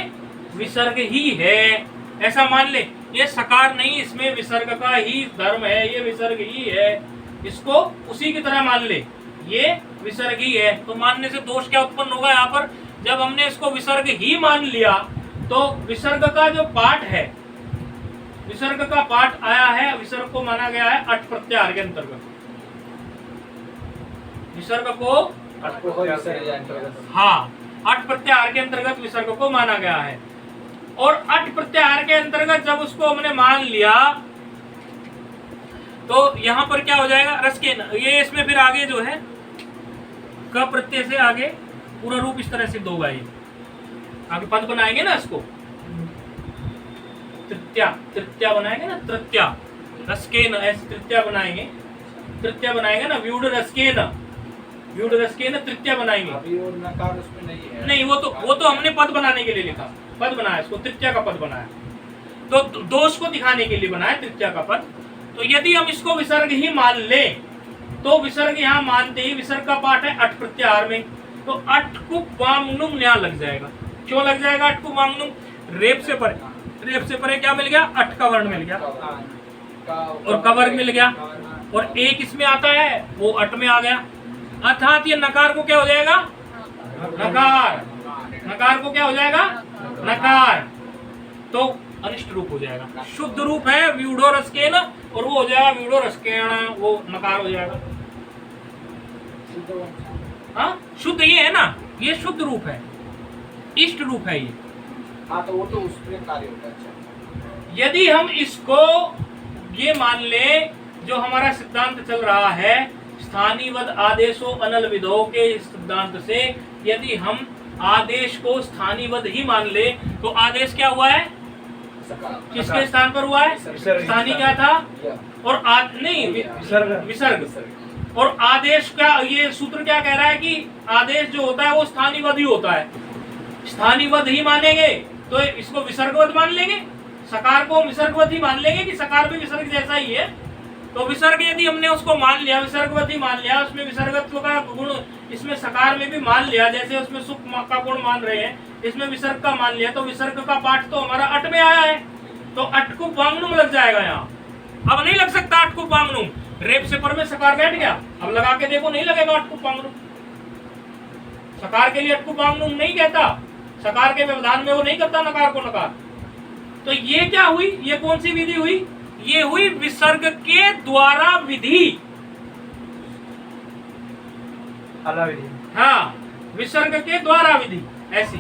विसर्ग ही है, ऐसा मान ले, ये सकार नहीं, इसमें विसर्ग का ही धर्म है, ये विसर्ग ही है, इसको उसी की तरह मान ले, ये विसर्ग ही है। तो मानने से दोष क्या उत्पन्न होगा, यहाँ पर जब हमने इसको विसर्ग ही मान लिया, तो विसर्ग का जो पाठ है, विसर्ग का पाठ आया है, विसर्ग को माना गया है अट प्रत्याहार के अंतर्गत, विसर्ग को
अंतर्गत।
हाँ, अट प्रत्याहार के अंतर्गत विसर्ग को माना गया है। और अट प्रत्याहार के अंतर्गत जब उसको हमने मान लिया तो यहाँ पर क्या हो जाएगा, रस के ये इसमें फिर आगे जो है क प्रत्यय से आगे पूरा रूप इस तरह सिद्ध होगा। ये आगे पद बनाएंगे ना, इसको तृतीया तृतीया बनाएंगे ना, तृतीया रसकेन, ऐसे तृतीया बनाएंगे, तृतीया बनाएंगे ना, व्यूढ़ रसकेन, व्यूढ़ रसकेन तृतीया बनाएंगे।
अभी वो नकार उसमें नहीं है।
नहीं, वो तो हमने पद बनाने के लिए लिखा, पद बनाया, इसको तृतीया का पद बनाया, तो दोष को दिखाने के लिए बनाया तृतीया का पद। तो यदि हम इसको विसर्ग ही मान ले तो विसर्ग यहाँ मानते ही विसर्ग का पाठ है अट प्रत्याहार में, तो अट कुप वांगनुम यहाँ लग जाएगा। क्यों लग जाएगा अट कुप वांगनुम? रेप से परे, रेप से परे क्या मिल गया, अट का वर्ण मिल गया और का वर्ग मिल गया, और एक इसमें आता है वो अट में आ गया, अर्थात ये नकार को क्या हो जाएगा, नकार, नकार को क्या हो जाएगा, नकार, तो अनिष्ट रूप हो जाएगा। शुद्ध रूप है व्यूढ़ो रसकेन और वो हो जाएगा व्यूढ़ो रसकेण, वो नकार हो जाएगा। हाँ, शुद्ध ये है ना, ये शुद्ध रूप है, इष्ट रूप है ये।
हाँ, तो वो तो उसमें कार्य होता है। अच्छा,
यदि हम इसको ये मान ले, जो हमारा सिद्धांत चल रहा है स्थानीवद आदेशो अनल विधो के सिद्धांत से, यदि हम आदेश को स्थानीवद ही मान ले तो आदेश क्या हुआ है, किसके स्थान पर हुआ है, स्थानी क्या था, और नहीं विसर्ग। और आदेश का ये सूत्र क्या कह रहा है कि आदेश जो होता है वो स्थानीवद ही होता है। स्थानीवद ही मानेंगे तो इसको विसर्गवद मान लेंगे, सकार को विसर्गवद ही मान लेंगे कि सकार भी विसर्ग जैसा ही है। तो विसर्ग यदि हमने उसको मान लिया, विसर्गवद ही मान लिया, उसमें विसर्गत्व का गुण इसमें सकार में भी मान लिया, जैसे उसमें सुख का गुण मान रहे हैं, इसमें विसर्ग का मान लिया, तो विसर्ग का पाठ तो हमारा अट में आया है, तो अट को वांगनुम लग जाएगा यहाँ। अब नहीं लग सकता अट को वांगनुम, रेप से पर में सकार बैठ गया, अब लगा के देखो नहीं लगेगा अट को वांगनुम। सकार के लिए अट को वांगनुम नहीं कहता, सकार के व्यवधान में वो नहीं करता नकार को नकार। तो ये क्या हुई, ये कौन सी विधि हुई, ये हुई विसर्ग के द्वारा विधि। हाँ, विसर्ग के द्वारा विधि, ऐसी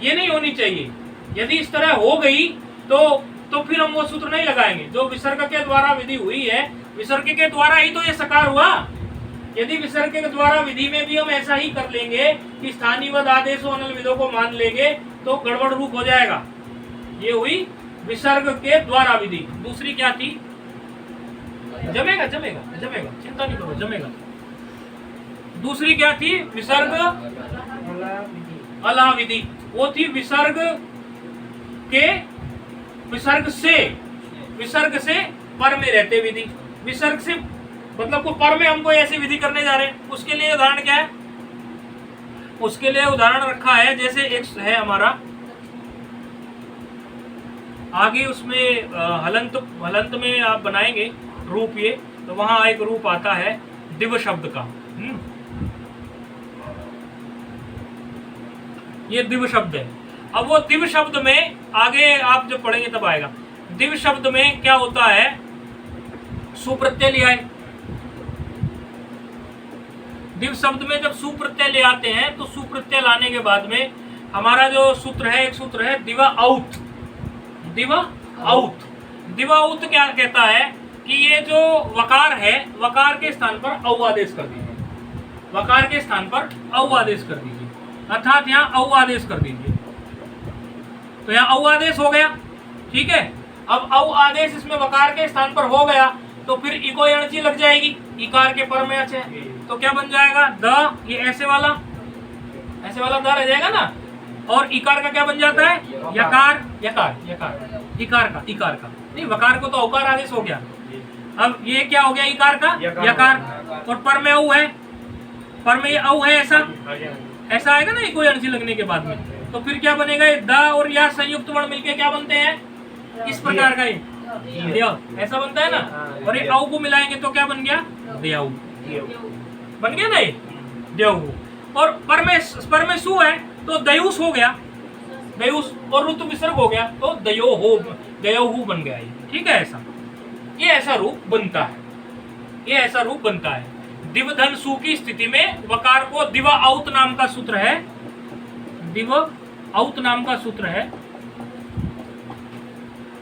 ये नहीं होनी चाहिए। यदि इस तरह हो गई तो फिर हम वो सूत्र नहीं लगाएंगे। जो विसर्ग के द्वारा विधि हुई है, विसर्ग के द्वारा ही तो ये सकार हुआ। यदि विसर्ग के द्वारा विधि में भी हम ऐसा ही कर लेंगे कि स्थानीवद आदेशो अनल विधो को मान लेंगे तो गड़बड़ रूप हो जाएगा। ये हुई विसर्ग के द्वारा विधि। दूसरी क्या थी, जमेगा जमेगा जमेगा, चिंता नहीं करो, जमेगा। दूसरी क्या थी, विसर्ग अला विधि। वो थी विसर्ग से पर में रहते विधि। विसर्ग से मतलब को पर में हमको ऐसी विधि करने जा रहे हैं, उसके लिए उदाहरण क्या है, उसके लिए उदाहरण रखा है, जैसे एक है हमारा आगे उसमें हलंत में आप बनाएंगे रूप ये, तो वहां एक रूप आता है दिव शब्द का। ये दिव शब्द है। अब वो दिव शब्द में आगे आप जब पढ़ेंगे तब आएगा। दिव शब्द में क्या होता है, सुप्रत्यय ले आए। दिव शब्द में जब सुप्रत्यय ले आते हैं तो सुप्रत्यय लाने के बाद में हमारा जो सूत्र है, एक सूत्र है दिवा आउत। दिवा आउत, दिवा आउत क्या कहता है कि ये जो वकार है, वकार के स्थान पर औ आदेश कर दीजिए, वकार के स्थान पर औ आदेश कर दीजिए, अर्थात यहाँ औ आदेश कर दीजिए। तो यहाँ औ आदेश हो गया, ठीक है। अब औ आदेश इसमें वकार के स्थान पर हो गया तो फिर इको एणची लग जाएगी, इकार के पर में अच्छे, तो क्या बन जाएगा, द, ये ऐसे वाला द रह जाएगा ना, और इकार का क्या बन जाता है, यकार, यकार यकार, इकार का नहीं, वकार को तो औकार आदेश हो गया। अब ये क्या हो गया, इकार का यकार, और पर में औ है, पर में ये औ है, ऐसा आएगा ना इको एणची लगने के बाद में। तो फिर क्या बनेगा, ये द और या संयुक्त वर्ण मिलके क्या बनते हैं, इस प्रकार का ये देव, ऐसा बनता है ना। और ये औ को मिलाएंगे तो क्या बन गया, देव बन गया ना, ये देव। और पर में सु है तो दयुस हो गया, दयुस, और ऋतु विसर्ग हो गया तो दयोहु बन गया ये, ठीक है। ऐसा ये ऐसा रूप बनता है, ये ऐसा रूप बनता है। दिव धन सु की स्थिति में वकार को दिवा औत नाम का सूत्र है, दिव औत नाम का सूत्र है।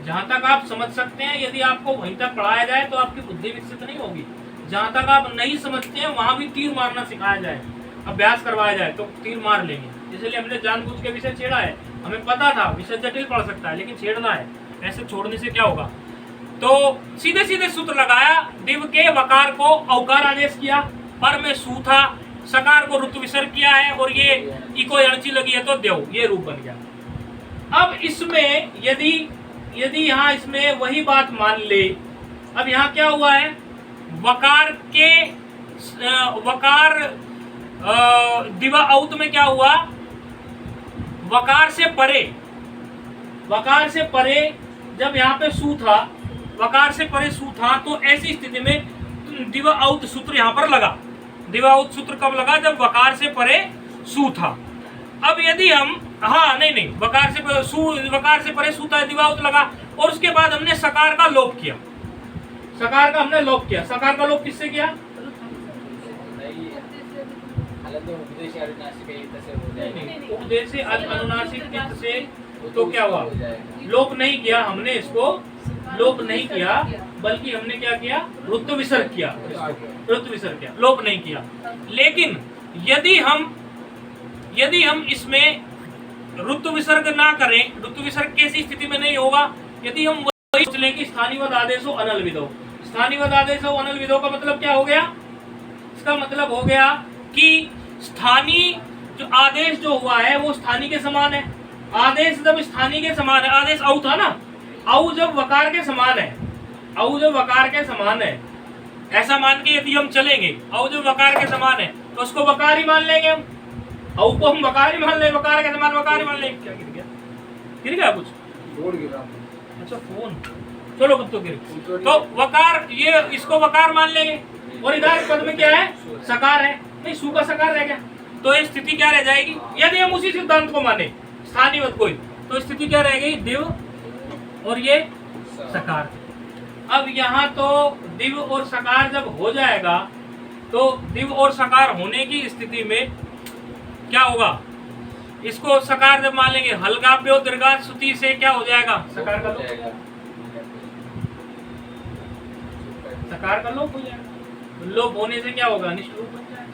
जहां तक आप समझ सकते हैं, यदि आपको वहीं तक पढ़ाया जाए तो आपकी बुद्धि विकसित नहीं होगी। जहां तक आप नहीं समझते हैं वहां भी तीर मारना सिखाया जाए, अभ्यास करवाया जाए तो तीर मार लेंगे। इसलिए हमने जानबूझ के विषय छेड़ा है। हमें पता था विषय जटिल पड़ सकता है, लेकिन छेड़ना है, ऐसे छोड़ने से क्या होगा। तो सीधे सीधे सूत्र लगाया, दिव के वकार को औकार आदेश किया, पर में सू था, सकार को ऋतु विसर्ग किया है और ये इको अणची लगी है तो देव, ये रूप बन गया। अब इसमें यदि यहाँ इसमें वही बात मान ले, अब यहाँ क्या हुआ है, वकार दिवा औत में क्या हुआ, वकार से परे जब यहाँ पे सू था, वकार से परे सू था, तो ऐसी स्थिति में दिवा औत सूत्र यहाँ पर लगा। दिवा औत सूत्र कब लगा, जब वकार से परे सू था। अब यदि हम वकार से परे सू था, दिवा औत लगा, और उसके बाद हमने सकार का लोप किया। सकार का लोप किससे किया, उपदेश अनुनासिक से। तो क्या हुआ, लोप नहीं किया हमने, इसको लोप नहीं किया, बल्कि हमने क्या किया, ऋतु विसर्ग किया, लोप नहीं किया। लेकिन यदि हम इसमें ऋतु विसर्ग ना करें, ऋतु विसर्ग कैसी स्थिति में नहीं होगा, यदि हम वही सोच लें कि स्थानीवद आदेशो अनल विधो। स्थानीवद आदेशो अनल विधो का मतलब क्या हो गया, इसका मतलब हो गया कि स्थानीय जो आदेश जो हुआ है वो स्थानीय के समान है। आदेश जब स्थानीय के समान है, आदेश औ था ना, औ जब वकार के समान है, ऐसा मान के यदि हम चलेंगे, औ जब वकार के समान है तो उसको वकार ही मान लेंगे हम, औ को हम वकार ही मान लेंगे, वकार के समान वकार ही मान लेंगे। क्या गिर गया कुछ, अच्छा फोन, चलो तो गिर, तो वकार, ये इसको वकार मान लेंगे, और इधर पद में क्या है, सकार है, नहीं सू का सकार रह गया, तो ये स्थिति क्या रह जाएगी, यदि हम उसी सिद्धांत को माने स्थानीय कोई, तो स्थिति क्या रह गई, दिव और ये सकार। अब यहाँ तो दिव और सकार जब हो जाएगा, तो दिव और सकार होने की स्थिति में क्या होगा, इसको सकार जब मान लेंगे, हल्गाप्यो दीर्घा सुति से क्या हो जाएगा, सकार का लोप हो जाएगा। लोप होने से क्या होगा, अनिष्ट रूप बन जाएगा,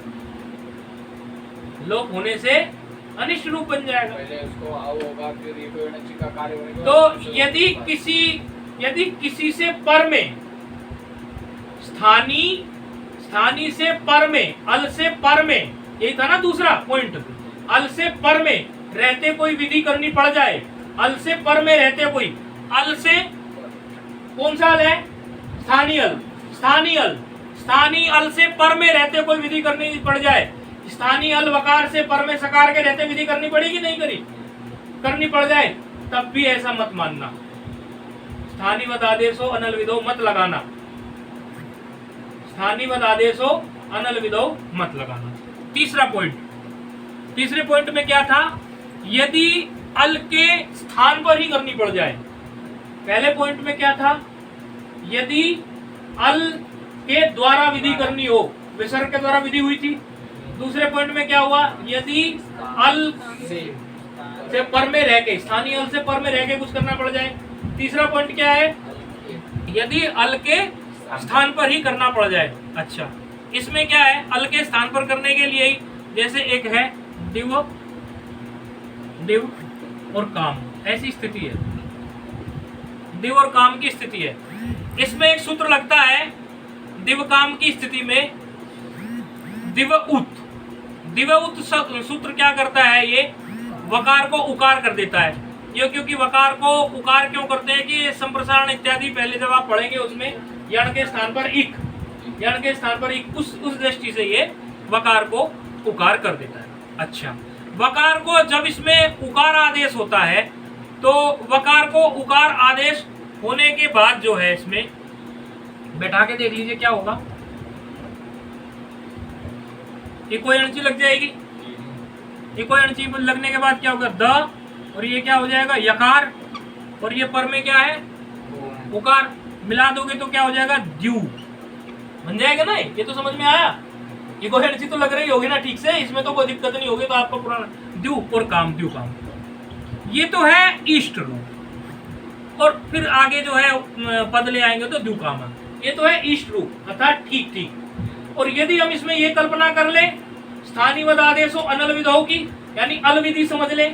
लोप होने से अनिष्ट रूप बन जाएगा।
पहले उसको आओ होगा, फिर ये का कार्य होने
तो यदि किसी से पर में, स्थानीय से पर में, अल से पर में, यही था ना दूसरा पॉइंट, अल से पर में रहते कोई विधि करनी पड़ जाए, अल से पर में रहते कोई, अल से कौन सा अल है, स्थानीय अल से पर में रहते कोई विधि करनी पड़ जाए, स्थानीय अल वकार से पर में सकार के रहते विधि करनी पड़ेगी, नहीं करनी पड़ जाए, तब भी ऐसा मत मानना, स्थानीवद आदेशो अनल विधो मत लगाना, स्थानीवद आदेशो अनल विधो मत लगाना। तीसरे पॉइंट में क्या था, यदि अल के स्थान पर ही करनी पड़ जाए। पहले पॉइंट में क्या था, यदि अल के द्वारा विधि करनी हो, विसर्ग के द्वारा विधि हुई थी। दूसरे पॉइंट में क्या हुआ, यदि अल से पर में रह के, स्थानीय अल से पर में रह के कुछ करना पड़ जाए। तीसरा पॉइंट क्या है, यदि अल के स्थान पर ही करना पड़ जाए। अच्छा, इसमें क्या है, अल के स्थान पर करने के लिए जैसे एक है दिव और काम, ऐसी स्थिति है, दिव और काम की स्थिति है। इसमें एक सूत्र लगता है दिव काम की स्थिति में, दिव उत सूत्र क्या करता है, ये वकार को उकार कर देता है। ये क्योंकि वकार को उकार क्यों करते हैं कि संप्रसारण इत्यादि पहले जब आप पढ़ेंगे उसमें यण के स्थान पर इक, उस दृष्टि से ये वकार को उकार कर देता है। अच्छा, वकार को जब इसमें उकार आदेश होता है, तो वकार को उकार आदेश होने के बाद जो है, इसमें बैठा के देख लीजिए क्या होगा, इको एनर्जी लग जाएगी। इको एनर्जी लगने के बाद क्या होगा, द, और ये क्या हो जाएगा, यकार, और ये पर में क्या है, उकार, मिला दोगे तो क्या हो जाएगा, द्यू बन जाएगा ना। ये तो समझ में आया, इको एनर्जी तो लग रही होगी ना ठीक से, इसमें तो कोई दिक्कत नहीं होगी। तो आपका पुराना द्यू और काम, द्यू काम, ये तो है ईस्ट रूप। और फिर आगे जो है पद ले आएंगे तो द्यू काम, ये तो है ईस्ट रूप अर्थात ठीक ठीक। और यदि हम इसमें ये कल्पना कर ले स्थानीय आदेशो अनल विधौ की, यानी अल विधि समझ ले।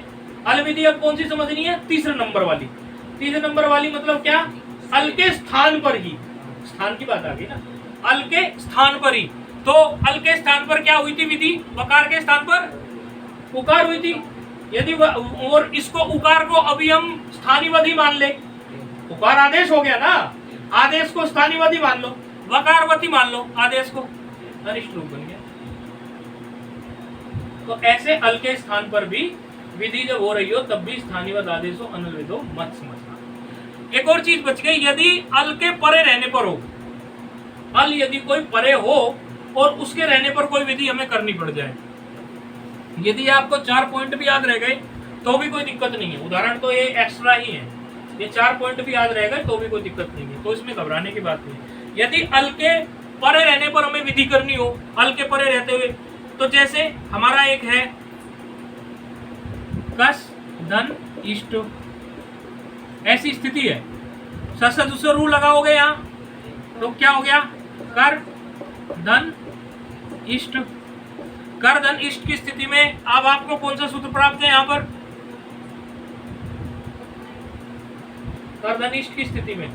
अल विधि अब कौन सी समझनी है? तीसरे नंबर वाली। तीसरे नंबर वाली मतलब क्या? अल के स्थान पर ही, स्थान की बात आ गई ना, अल के स्थान पर ही। तो अल के स्थान पर क्या हुई थी विधि? वकार के स्थान पर उकार हुई थी। यदि और इसको उकार को अभी हम स्थानीयवधि मान ले, उकार आदेश हो गया ना, आदेश को स्थानीयवधि मान लो, वकारवती मान लो आदेश को, अनिष्ट रूप बन गया। तो ऐसे अल के स्थान पर भी विधि जब हो रही हो तब भी स्थानीयवद आदेशो अनल विधो मत समझना। एक और चीज बच गई, यदि अल के परे रहने पर हो, अल यदि कोई परे हो और उसके रहने पर कोई विधि हमें करनी पड़ जाए, यदि आपको 4 पॉइंट भी याद रह गए तो भी कोई दिक्कत नहीं है। उदाहरण तो ये एक्स्ट्रा ही है, ये 4 पॉइंट भी याद रह गए तो भी कोई दिक्कत नहीं है, तो इसमें घबराने की बात नहीं। यदि अल के परे रहने पर हमें विधि करनी हो, अल के परे रहते हुए, तो जैसे हमारा एक है कस धन इष्ट, ऐसी स्थिति है, दूसरा रू लगाओगे यहाँ तो क्या हो गया? कर धन इष्ट। कर धन इष्ट की स्थिति में अब आपको कौन सा सूत्र प्राप्त है? यहाँ पर कर धन इष्ट की स्थिति में,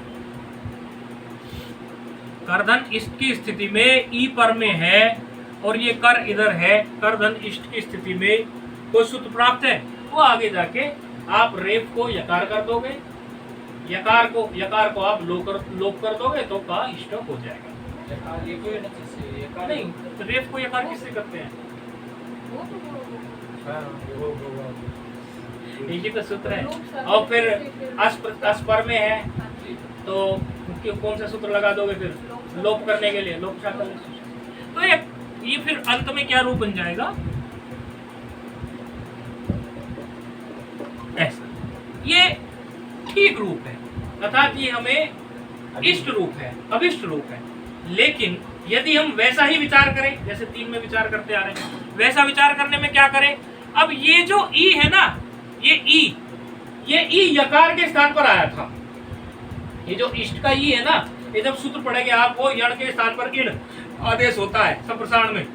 कर धन इष्ट की स्थिति में ई पर में है और ये कर इधर है। कर धन इष्ट की स्थिति में कोई सूत्र प्राप्त है, वो आगे जाके आप रेफ को यकार कर दोगे, यकार को आप लोप कर दोगे तो का इष्ट हो जाएगा। नहीं तो रेफ को यकार किससे करते हैं? यही तो सूत्र है। और फिर अस्पर में है तो कौन सा सूत्र लगा दोगे फिर लोप करने के लिए? लोप शाखा। तो ये फिर अंत में क्या रूप बन जाएगा? ऐसा, ये ठीक रूप है अर्थात ये हमें इष्ट रूप है, अभिष्ट रूप है। लेकिन यदि हम वैसा ही विचार करें जैसे 3 में विचार करते आ रहे हैं, वैसा विचार करने में क्या करें? अब ये जो ई है ना, ये ई यकार के स्थान पर आया था। ये जो इष्ट का ई है ना, ये जब सूत्र पढ़ेंगे आपको, यण के स्थान पर इण आदेश होता है संप्रसारण में,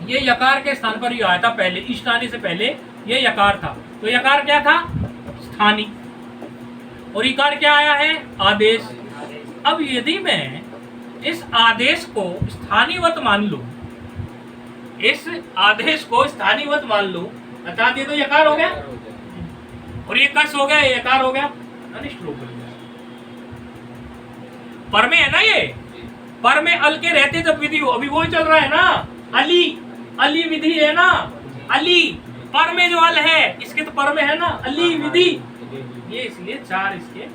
ये यकार के स्थान पर ही आया था पहले, इष्ट आने से पहले ये यकार था। तो यकार क्या था? स्थानी। और इकार क्या आया है? आदेश। अब यदि मैं इस आदेश को स्थानीयवत मान लूं, इस आदेश को स्थानीयवत मान लूं, अर्थात ये तो यकार हो गया और ये कस हो गया, ये यकार हो गया, अनिष्ट रूप बन गया। पर में है ना, ये पर में अल के रहते जब विधि हो, अभी वही चल रहा है ना, अली विधि है ना, अली पर में जो अल है इसके तो पर में है ना अली विधि। ये इसलिए 4 इसके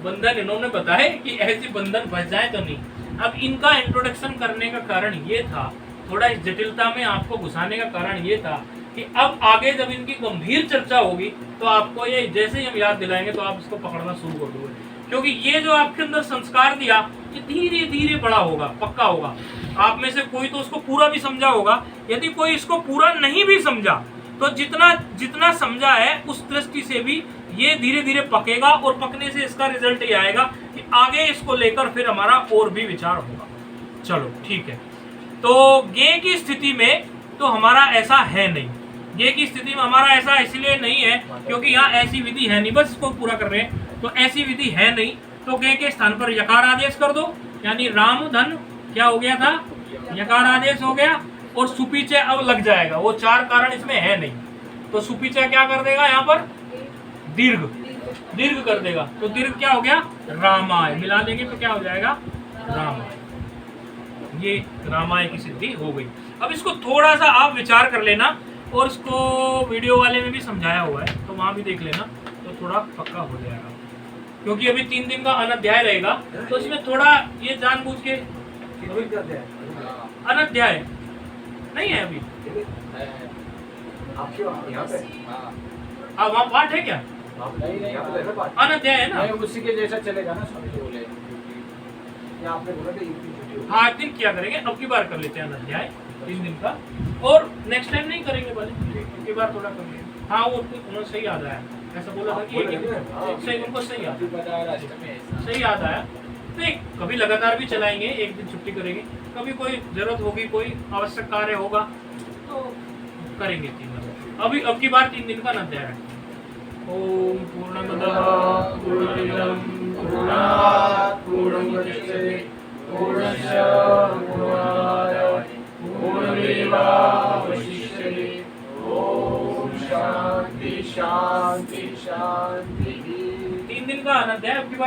बंधन इन्होंने बताए कि ऐसी बंधन फंस जाए तो नहीं। अब इनका इंट्रोडक्शन करने का कारण ये था, थोड़ा इस जटिलता में आपको घुसाने का कारण ये था कि अब आगे जब इनकी गंभीर चर्चा होगी तो आपको ये जैसे ही हम याद दिलाएंगे तो आप इसको पकड़ना शुरू कर दोगे, क्योंकि ये जो आपके अंदर संस्कार दिया ये धीरे धीरे बड़ा होगा, पक्का होगा। आप में से कोई तो उसको पूरा भी समझा होगा, यदि कोई इसको पूरा नहीं भी समझा तो जितना समझा है उस दृष्टि से भी ये धीरे धीरे पकेगा और पकने से इसका रिजल्ट ये आएगा कि आगे इसको लेकर फिर हमारा और भी विचार होगा। चलो ठीक है। तो गे की स्थिति में तो हमारा ऐसा है नहीं, गे की स्थिति में हमारा ऐसा इसलिए नहीं है क्योंकि यहाँ ऐसी विधि है नहीं, बस इसको पूरा कर रहे हैं, तो ऐसी विधि है नहीं। तो गे के स्थान पर यकार आदेश कर दो, यानी राम धन क्या हो गया था? यकार आदेश हो गया। और सुपीचे अब लग जाएगा, वो 4 कारण इसमें है नहीं, तो सुपीचा क्या कर देगा? यहाँ पर दीर्घ कर देगा। तो दीर्घ क्या हो गया? रामाय, मिला देंगे तो क्या हो जाएगा? रामाय। ये रामाय की सिद्धि हो गई। अब इसको थोड़ा सा आप विचार कर लेना, और इसको वीडियो वाले में भी समझाया हुआ है तो वहां भी देख लेना, तो थोड़ा पक्का हो जाएगा। क्योंकि अभी 3 दिन का अनध्याय रहेगा, तो इसमें थोड़ा ये जानबूझ के अनध्याय नहीं है अभी
आपके यहाँ पे
वहाँ पाठ है क्या? अनध्याय है ना,
उसी के जैसा चलेगा ना स्वामी जी बोले। आपने बोला था
हाँ, एक दिन क्या करेंगे, अब की बार कर लेते हैं अनध्याय। 3 दिन का। और नेक्स्ट टाइम नहीं करेंगे भले, एक बार थोड़ा कर लेंगे। हाँ वो उन्होंने सही याद आया, ऐसा बोला था कि एक ही दिन, सही उनको सही याद, सही याद आया। नहीं कभी लगातार भी चलाएंगे, एक दिन छुट्टी करेंगे, कभी कोई जरूरत होगी, कोई आवश्यक कार्य होगा तो करेंगे 3 दिन। अभी अब की बार 3 दिन का अध्याय है। ओम पूर्णमदः पूर्णमिदं पूर्णात् पूर्णमुदच्यते पूर्णस्य पूर्णाय पूर्णमेवावशिष्यते। ओम शांति शांति शांति। 3 दिन का अध्याय अब की बार